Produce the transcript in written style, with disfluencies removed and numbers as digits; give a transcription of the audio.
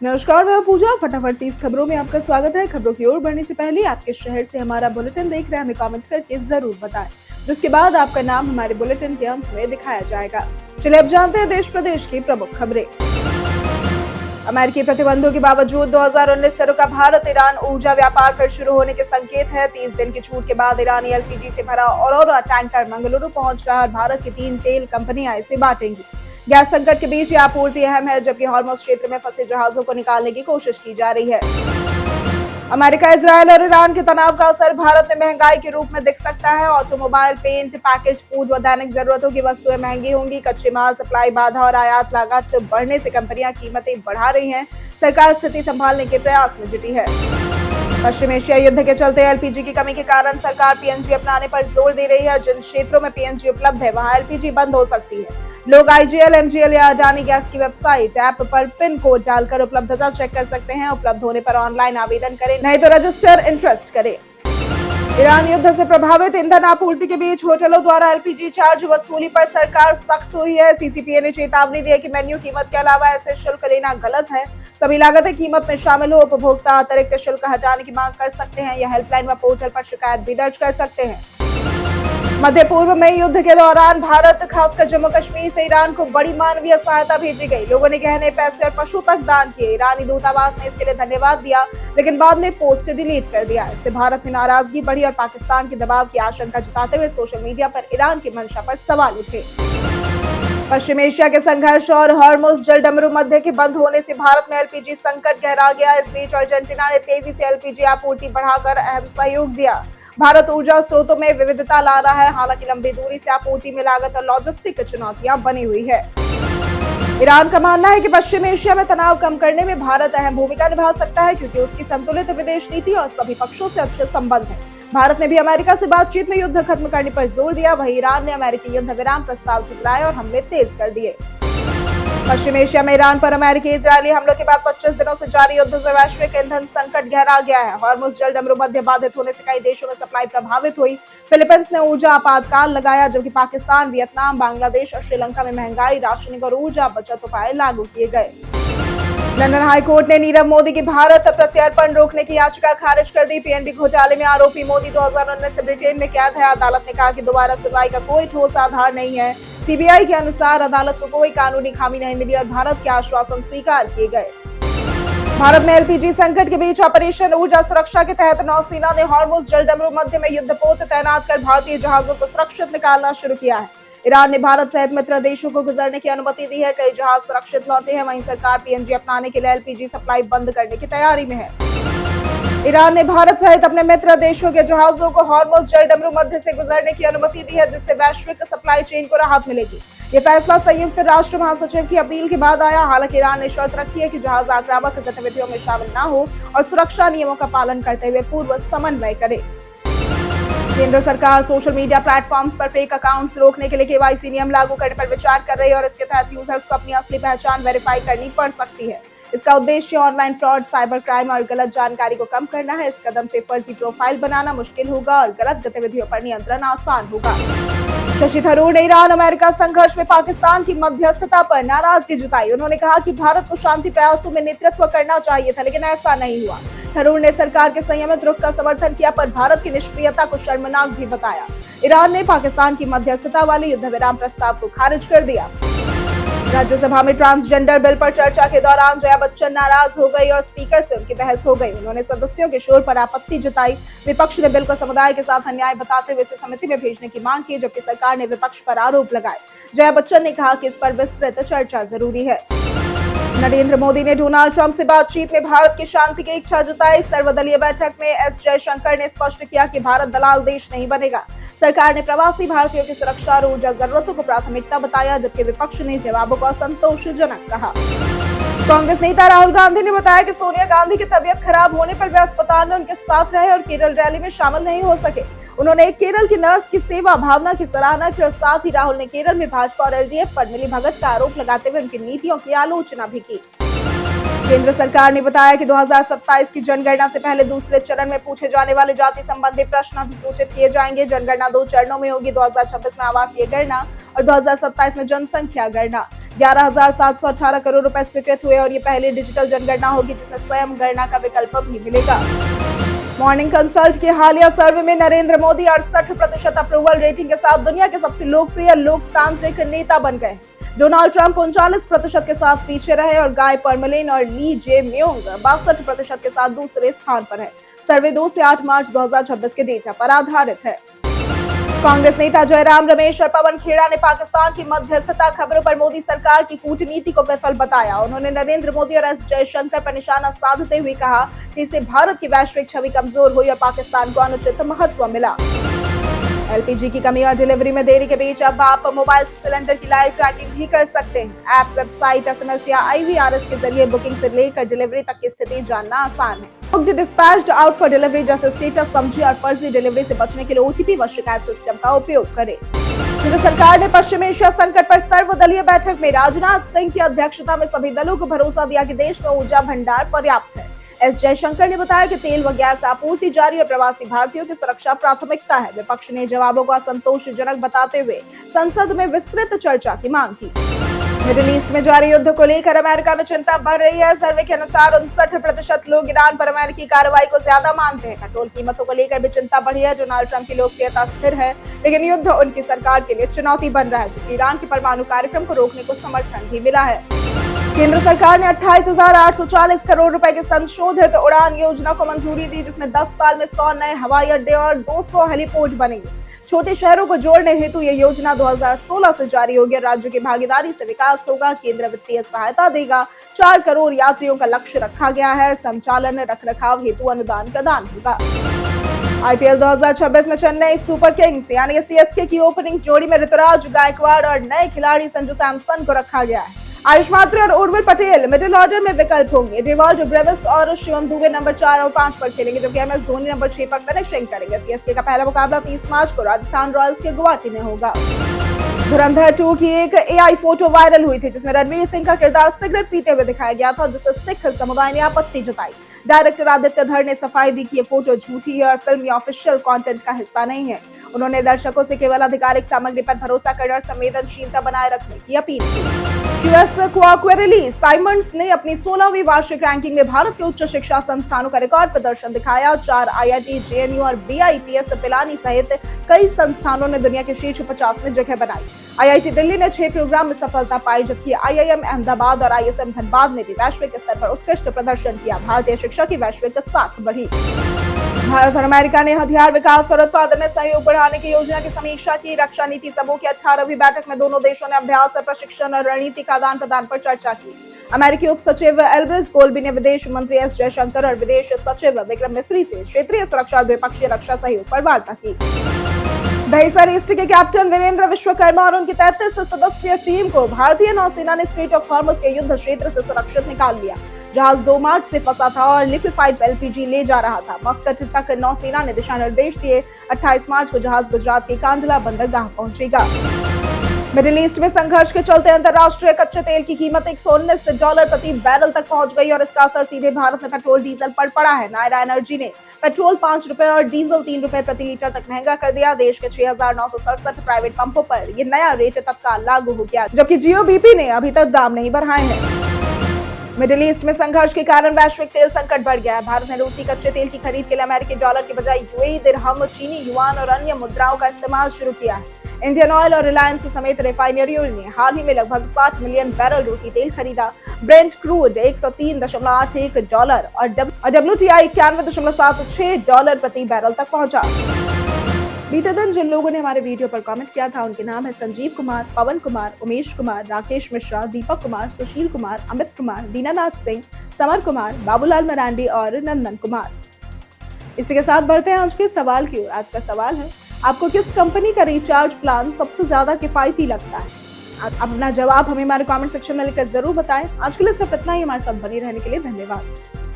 नमस्कार, मैं पूजा। फटाफट 30 खबरों में आपका स्वागत है। खबरों की ओर बढ़ने से पहले आपके शहर से हमारा बुलेटिन देख रहे हैं, हमें कमेंट करके जरूर बताएं, जिसके बाद आपका नाम हमारे बुलेटिन के अंत में दिखाया जाएगा। चलिए अब जानते हैं देश प्रदेश की प्रमुख खबरें। अमेरिकी प्रतिबंधों के बावजूद 2019 से रुका भारत ईरान ऊर्जा व्यापार फिर शुरू होने के संकेत है। 30 दिन की छूट के बाद ईरानी एलपीजी से भरा औरोरा टैंकर मंगलुरु पहुंच रहा है और भारत की 3 तेल कंपनियां इसे बांटेंगी। गैस संकट के बीच ये आपूर्ति अहम है, जबकि हॉर्मुज़ क्षेत्र में फंसे जहाजों को निकालने की कोशिश की जा रही है। अमेरिका, इजरायल और ईरान के तनाव का असर भारत में महंगाई के रूप में दिख सकता है। ऑटोमोबाइल, पेंट, पैकेज फूड व दैनिक जरूरतों की वस्तुएं महंगी होंगी। कच्चे माल सप्लाई बाधा और आयात लागत बढ़ने से कंपनियां कीमतें बढ़ा रही हैं। सरकार स्थिति संभालने के प्रयास में जुटी है। पश्चिम एशिया युद्ध के चलते एलपीजी की कमी के कारण सरकार पीएनजी अपनाने पर जोर दे रही है। जिन क्षेत्रों में पीएनजी उपलब्ध है वहां एलपीजी बंद हो सकती है। लोग आईजीएल, एमजीएल या अडानी गैस की वेबसाइट ऐप पर पिन कोड डालकर उपलब्धता चेक कर सकते हैं। उपलब्ध होने पर ऑनलाइन आवेदन करें, नहीं तो रजिस्टर इंटरेस्ट करें। ईरान युद्ध से प्रभावित ईंधन आपूर्ति के बीच होटलों द्वारा एलपीजी चार्ज वसूली पर सरकार सख्त हुई है। सीसीपीए ने चेतावनी दी है कि मेन्यू कीमत के अलावा ऐसे शुल्क लेना गलत है। सभी लागतें कीमत में शामिल हो। उपभोक्ता अतिरिक्त शुल्क हटाने की मांग कर सकते हैं या हेल्पलाइन व पोर्टल पर शिकायत भी दर्ज कर सकते हैं। मध्य पूर्व में युद्ध के दौरान भारत, खासकर जम्मू कश्मीर से ईरान को बड़ी मानवीय सहायता भेजी गई। लोगों ने गहने, पैसे और पशु तक दान किए। ईरानी दूतावास ने इसके लिए धन्यवाद दिया, लेकिन बाद में पोस्ट डिलीट कर दिया। इससे भारत में नाराजगी बढ़ी और पाकिस्तान के दबाव की आशंका जताते हुए सोशल मीडिया पर ईरान की मंशा पर सवाल उठे। पश्चिम एशिया के संघर्ष और हॉर्मुज़ जलडमरू मध्य के बंद होने से भारत में एलपीजी संकट गहरा गया। इस बीच अर्जेंटीना ने तेजी से एलपीजी आपूर्ति बढ़ाकर अहम सहयोग दिया। भारत ऊर्जा स्रोतों में विविधता ला रहा है, हालांकि लंबी दूरी से आपूर्ति में लागत और लॉजिस्टिक चुनौतियां बनी हुई है। ईरान का मानना है कि पश्चिम एशिया में तनाव कम करने में भारत अहम भूमिका निभा सकता है, क्योंकि उसकी संतुलित विदेश नीति और सभी पक्षों से अच्छे संबंध हैं। भारत ने भी अमेरिका से बातचीत में युद्ध खत्म करने पर जोर दिया। वहीं ईरान ने अमेरिकी युद्ध विराम प्रस्ताव ठुकराए और हमले तेज कर दिए। पश्चिम एशिया में ईरान पर अमेरिकी इजरायली हमलों के बाद 25 दिनों से जारी युद्ध से वैश्विक ईंधन संकट गहरा गया है। हॉर्मुज़ जलडमरू मध्य बाधित होने से कई देशों में सप्लाई प्रभावित हुई। फिलीपींस ने ऊर्जा आपातकाल लगाया, जबकि पाकिस्तान, वियतनाम, बांग्लादेश और श्रीलंका में महंगाई, राशनिंग और ऊर्जा बचत उपाय लागू किए गए। लंदन हाईकोर्ट ने नीरव मोदी की भारत प्रत्यर्पण रोकने की याचिका खारिज कर दी। पीएनबी घोटाले में आरोपी मोदी 2019 से ब्रिटेन में कैद है। अदालत ने कहा कि दोबारा सुनवाई का कोई ठोस आधार नहीं है। सीबीआई के अनुसार अदालत को कोई कानूनी खामी नहीं मिली और भारत के आश्वासन स्वीकार किए गए। भारत में एलपीजी संकट के बीच ऑपरेशन ऊर्जा सुरक्षा के तहत नौसेना ने हॉर्मुज़ जलडमरू मध्य में युद्धपोत तैनात कर भारतीय जहाजों को सुरक्षित निकालना शुरू किया है। ईरान ने भारत सहित मित्र देशों को गुजरने की अनुमति दी है। कई जहाज सुरक्षित लौटे हैं। वहीं सरकार पीएनजी अपनाने के लिए एलपीजी सप्लाई बंद करने की तैयारी में है। ईरान ने भारत सहित अपने मित्र देशों के जहाजों को हॉर्मुज़ जलडमरू मध्य से गुजरने की अनुमति दी है, जिससे वैश्विक सप्लाई चेन को राहत मिलेगी। ये फैसला संयुक्त राष्ट्र महासचिव की अपील के बाद आया। हालांकि ईरान ने शर्त रखी है कि जहाज आक्रामक गतिविधियों में शामिल न हो और सुरक्षा नियमों का पालन करते हुए पूर्व समन्वय करे। केंद्र सरकार सोशल मीडिया प्लेटफॉर्म्स पर फेक अकाउंट्स रोकने के लिए केवाईसी नियम लागू करने पर विचार कर रही है और इसके तहत यूजर्स को अपनी असली पहचान वेरीफाई करनी पड़ सकती है। इसका उद्देश्य ऑनलाइन फ्रॉड, साइबर क्राइम और गलत जानकारी को कम करना है। इस कदम से फर्जी प्रोफाइल बनाना मुश्किल होगा और गलत गतिविधियों पर नियंत्रण आसान होगा। शशि थरूर ने ईरान अमेरिका संघर्ष में पाकिस्तान की मध्यस्थता पर नाराजगी जताई। उन्होंने कहा कि भारत को शांति प्रयासों में नेतृत्व करना चाहिए था, लेकिन ऐसा नहीं हुआ। थरूर ने सरकार के संयमित रुख का समर्थन किया, पर भारत की निष्क्रियता को शर्मनाक भी बताया। ईरान ने पाकिस्तान की मध्यस्थता वाले युद्ध विराम प्रस्ताव को खारिज कर दिया। राज्यसभा में ट्रांसजेंडर बिल पर चर्चा के दौरान जया बच्चन नाराज हो गई और स्पीकर से उनकी बहस हो गई। उन्होंने सदस्यों के शोर पर आपत्ति जताई। विपक्ष ने बिल को समुदाय के साथ अन्याय बताते हुए इसे समिति में भेजने की मांग की, जबकि सरकार ने विपक्ष पर आरोप लगाए। जया बच्चन ने कहा कि इस पर विस्तृत चर्चा जरूरी है। नरेंद्र मोदी ने डोनाल्ड ट्रंप से बातचीत में भारत की शांति की इच्छा जताई। सर्वदलीय बैठक में एस जयशंकर ने स्पष्ट किया कि भारत दलाल देश नहीं बनेगा। सरकार ने प्रवासी भारतीयों की सुरक्षा और ऊर्जा जरूरतों को प्राथमिकता बताया, जबकि विपक्ष ने जवाबों को असंतोषजनक कहा। कांग्रेस नेता राहुल गांधी ने बताया कि सोनिया गांधी की तबीयत खराब होने पर वे अस्पताल में उनके साथ रहे और केरल रैली में शामिल नहीं हो सके। उन्होंने एक केरल की नर्स की सेवा भावना की सराहना की और साथ ही राहुल ने केरल में भाजपा और एलडीएफ पर मिलीभगत का आरोप लगाते हुए उनकी नीतियों की आलोचना भी की। केंद्र सरकार ने बताया कि 2027 की जनगणना से पहले दूसरे चरण में पूछे जाने वाले जाति संबंधी प्रश्न अधिसूचित किए जाएंगे। जनगणना 2 चरणों में होगी। 2026 में आवासीय गणना और 2027 में जनसंख्या गणना। 11,718 करोड़ रुपए स्वीकृत हुए और ये पहली डिजिटल जनगणना होगी जिसमें स्वयं गणना का विकल्प भी मिलेगा। मॉर्निंग कंसल्ट के हालिया सर्वे में नरेंद्र मोदी 68% अप्रूवल रेटिंग के साथ दुनिया के सबसे लोकप्रिय लोकतांत्रिक नेता बन गए। डोनाल्ड ट्रंप 39% के साथ पीछे रहे और गाय पर्मेलिन और ली जे म्योंग 62% के साथ दूसरे स्थान पर है। सर्वे 2 से 8 मार्च 2026 के डेटा पर आधारित है। कांग्रेस नेता जयराम रमेश और पवन खेड़ा ने पाकिस्तान की मध्यस्थता खबरों पर मोदी सरकार की कूटनीति को विफल बताया। उन्होंने नरेंद्र मोदी और एस जयशंकर पर निशाना साधते हुए कहा कि इससे भारत की वैश्विक छवि कमजोर हुई और पाकिस्तान को अनुचित महत्व मिला। एलपीजी की कमी और डिलीवरी में देरी के बीच अब आप मोबाइल सिलेंडर की लाइव ट्रैकिंग भी कर सकते हैं। ऐप, वेबसाइट, एसएमएस या आईवीआरएस के जरिए बुकिंग से लेकर डिलीवरी तक की स्थिति जानना आसान है। Booked, dispatched, out for delivery जैसे स्टेटस समझी और फर्जी डिलीवरी से बचने के लिए ओटीपी व शिकायत सिस्टम का उपयोग करें। केंद्र सरकार ने पश्चिम एशिया संकट पर सर्वदलीय बैठक में राजनाथ सिंह की अध्यक्षता में सभी दलों को भरोसा दिया कि देश में ऊर्जा भंडार पर्याप्त है। एस जयशंकर ने बताया कि तेल व गैस आपूर्ति जारी और प्रवासी भारतीयों की सुरक्षा प्राथमिकता है। विपक्ष ने जवाबों को असंतोषजनक बताते हुए संसद में विस्तृत चर्चा की मांग की। मिडिल ईस्ट में जारी युद्ध को लेकर अमेरिका में चिंता बढ़ रही है। सर्वे के अनुसार 59% लोग ईरान पर अमेरिकी कार्रवाई को ज्यादा मानते हैं। पेट्रोल कीमतों को लेकर भी चिंता बढ़ी है। डोनाल्ड ट्रंप की लोकप्रियता स्थिर है, लेकिन युद्ध उनकी सरकार के लिए चुनौती बन रहा है, जबकि ईरान के परमाणु कार्यक्रम को रोकने को समर्थन भी मिला है। केंद्र सरकार ने 28,840 करोड़ रुपए की संशोधित उड़ान योजना को मंजूरी दी, जिसमें 10 साल में 100 नए हवाई अड्डे और 200 हेलीपोर्ट बनेंगे। छोटे शहरों को जोड़ने हेतु ये योजना 2016 से जारी होगी। राज्य की भागीदारी से विकास होगा। केंद्र वित्तीय सहायता देगा। 4 करोड़ यात्रियों का लक्ष्य रखा गया है। संचालन, रखरखाव हेतु अनुदान प्रदान होगा। आईपीएल 2026 में चेन्नई सुपर किंग्स यानी सीएसके की ओपनिंग जोड़ी में ऋतुराज गायकवाड़ और नए खिलाड़ी संजू सैमसन को रखा गया है। आयुष मात्रे और उर्विल पटेल मिडिल ऑर्डर में विकल्प होंगे। रिवाल्डो ब्रेविस और शिवम दुबे नंबर 4 और 5 पर खेलेंगे, जबकि एमएस धोनी नंबर 6 पर फिनिशिंग करेंगे। सीएसके का पहला मुकाबला 30 मार्च को राजस्थान रॉयल्स के गुवाहाटी में होगा। धुरंधर 2 की एक एआई फोटो वायरल हुई थी, जिसमें रणवीर सिंह का किरदार सिगरेट पीते हुए दिखाया गया था, जिससे सिख समुदाय ने आपत्ति जताई। डायरेक्टर आदित्य धर ने सफाई दी कि ये फोटो झूठी है और फिल्म या ऑफिशियल कंटेंट का हिस्सा नहीं है। उन्होंने दर्शकों से केवल आधिकारिक सामग्री पर भरोसा करने और संवेदनशीलता बनाए रखने की अपील की। यूएस क्वार्टरली साइमंड्स ने अपनी 16वीं वार्षिक रैंकिंग में भारत के उच्च शिक्षा संस्थानों का रिकॉर्ड प्रदर्शन दिखाया। 4 आईआईटी, जेएनयू और बीआईटीएस पिलानी सहित कई संस्थानों ने दुनिया के शीर्ष 50 में जगह बनाई। आईआईटी दिल्ली ने 6 प्रोग्राम में सफलता पाई, जबकि आईआईएम अहमदाबाद और आईएसएम धनबाद ने भी वैश्विक स्तर पर उत्कृष्ट प्रदर्शन किया। भारतीय शिक्षा की वैश्विक साख बढ़ी। भारत और अमेरिका ने हथियार विकास और उत्पादन में सहयोग बढ़ाने की योजना की समीक्षा की। रक्षा नीति समूह की 18वीं बैठक में दोनों देशों ने अभ्यास, प्रशिक्षण और रणनीति का आदान प्रदान पर चर्चा की। अमेरिकी उप सचिव एल्ब्रिज कोल्बी ने विदेश मंत्री एस जयशंकर और विदेश सचिव विक्रम मिस्री से क्षेत्रीय सुरक्षा और द्विपक्षीय रक्षा सहयोग पर वार्ता की। दहिसर ईस्ट के कैप्टन वीरेंद्र विश्वकर्मा और उनकी 33 सदस्यीय टीम को भारतीय नौसेना ने स्ट्रेट ऑफ हॉर्मुज के युद्ध क्षेत्र से सुरक्षित निकाल लिया। जहाज 2 मार्च से फंसा था और लिक्विफाइड एलपीजी ले जा रहा था। मस्कट तक नौसेना ने दिशा निर्देश दिए। 28 मार्च को जहाज गुजरात के कांडला बंदरगाह पहुंचेगा। मिडिल ईस्ट में संघर्ष के चलते अंतर्राष्ट्रीय कच्चे तेल की कीमत $119 प्रति बैरल तक पहुंच गई और इसका असर सीधे भारत में पेट्रोल डीजल पर पड़ा है। नायरा एनर्जी ने पेट्रोल ₹5 और डीजल ₹3 प्रति लीटर तक महंगा कर दिया। देश के 6,967 प्राइवेट पंपों पर ये नया रेट तत्काल लागू हो गया, जबकि जियोबीपी ने अभी तक दाम नहीं बढ़ाए हैं। मिडिल ईस्ट में संघर्ष के कारण वैश्विक तेल संकट बढ़ गया है। भारत ने रूसी कच्चे तेल की खरीद के लिए अमेरिकी डॉलर के बजाय यूएई दिरहम, चीनी युआन और अन्य मुद्राओं का इस्तेमाल शुरू किया है। इंडियन ऑयल और रिलायंस समेत रिफाइनरियों ने हाल ही में लगभग 60 मिलियन बैरल रूसी तेल खरीदा। ब्रेंट क्रूड $103.81 और WTI $91.76 प्रति बैरल तक पहुंचा। बीते दिन जिन लोगों ने हमारे वीडियो पर कमेंट किया था उनके नाम है संजीव कुमार, पवन कुमार, उमेश कुमार, राकेश मिश्रा, दीपक कुमार, सुशील कुमार, अमित कुमार, दीनानाथ सिंह, समर कुमार, बाबूलाल मरांडी और नंदन कुमार। इसी के साथ बढ़ते हैं आज के सवाल की ओर। आज का सवाल है, आपको किस कंपनी का रिचार्ज प्लान सबसे ज्यादा किफायती लगता है? आप अपना जवाब हमें हमारे कमेंट सेक्शन में लिखकर जरूर बताएं। आज के लिए सिर्फ इतना ही। हमारे साथ बने रहने के लिए धन्यवाद।